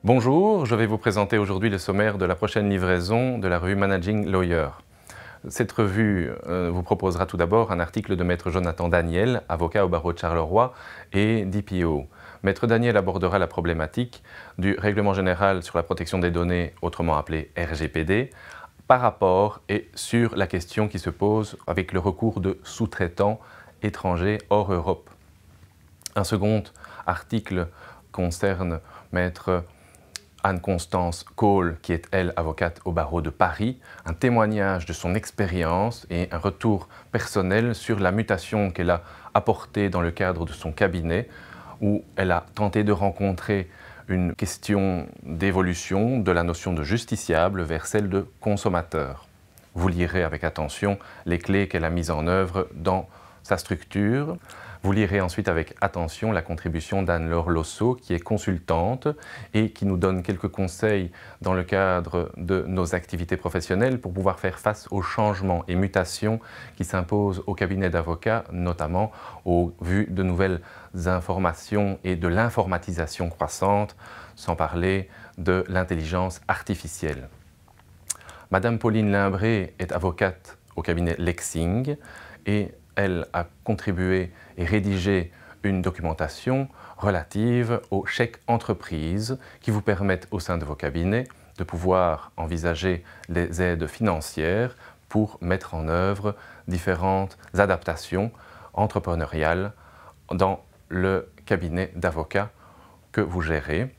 Bonjour, je vais vous présenter aujourd'hui le sommaire de la prochaine livraison de la revue Managing Lawyer. Cette revue vous proposera tout d'abord un article de Maître Jonathan Daniel, avocat au barreau de Charleroi et DPO. Maître Daniel abordera la problématique du Règlement général sur la protection des données, autrement appelé RGPD, par rapport et sur la question qui se pose avec le recours de sous-traitants étrangers hors Europe. Un second article concerne Maître Anne-Constance Cole, qui est, elle, avocate au barreau de Paris, un témoignage de son expérience et un retour personnel sur la mutation qu'elle a apportée dans le cadre de son cabinet, où elle a tenté de rencontrer une question d'évolution de la notion de justiciable vers celle de consommateur. Vous lirez avec attention les clés qu'elle a mises en œuvre dans sa structure. Vous lirez ensuite avec attention la contribution d'Anne-Laure Losso, qui est consultante et qui nous donne quelques conseils dans le cadre de nos activités professionnelles pour pouvoir faire face aux changements et mutations qui s'imposent au cabinet d'avocats, notamment au vu de nouvelles informations et de l'informatisation croissante, sans parler de l'intelligence artificielle. Madame Pauline Limbré est avocate au cabinet Lexing et elle a contribué et rédigé une documentation relative aux chèques entreprises qui vous permettent au sein de vos cabinets de pouvoir envisager les aides financières pour mettre en œuvre différentes adaptations entrepreneuriales dans le cabinet d'avocats que vous gérez.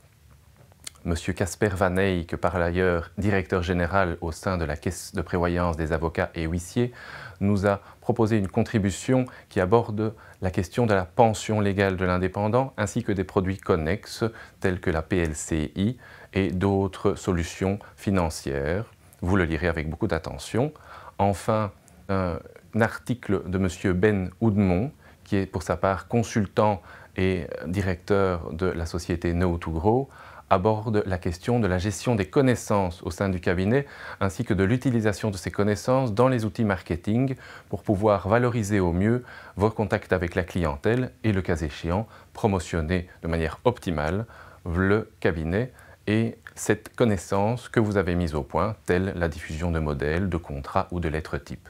Monsieur Casper Van Eyck, par ailleurs directeur général au sein de la Caisse de prévoyance des avocats et huissiers, nous a proposé une contribution qui aborde la question de la pension légale de l'indépendant ainsi que des produits connexes tels que la PLCI et d'autres solutions financières. Vous le lirez avec beaucoup d'attention. Enfin, un article de monsieur Ben Oudemont, qui est pour sa part consultant et directeur de la société Know2Grow, aborde la question de la gestion des connaissances au sein du cabinet ainsi que de l'utilisation de ces connaissances dans les outils marketing pour pouvoir valoriser au mieux vos contacts avec la clientèle et, le cas échéant, promotionner de manière optimale le cabinet et cette connaissance que vous avez mise au point, telle la diffusion de modèles, de contrats ou de lettres types.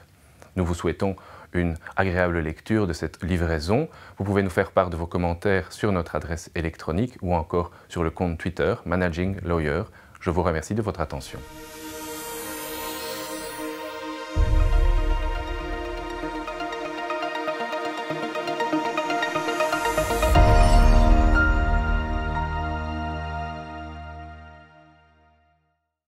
Nous vous souhaitons une agréable lecture de cette livraison. Vous pouvez nous faire part de vos commentaires sur notre adresse électronique ou encore sur le compte Twitter Managing Lawyer. Je vous remercie de votre attention.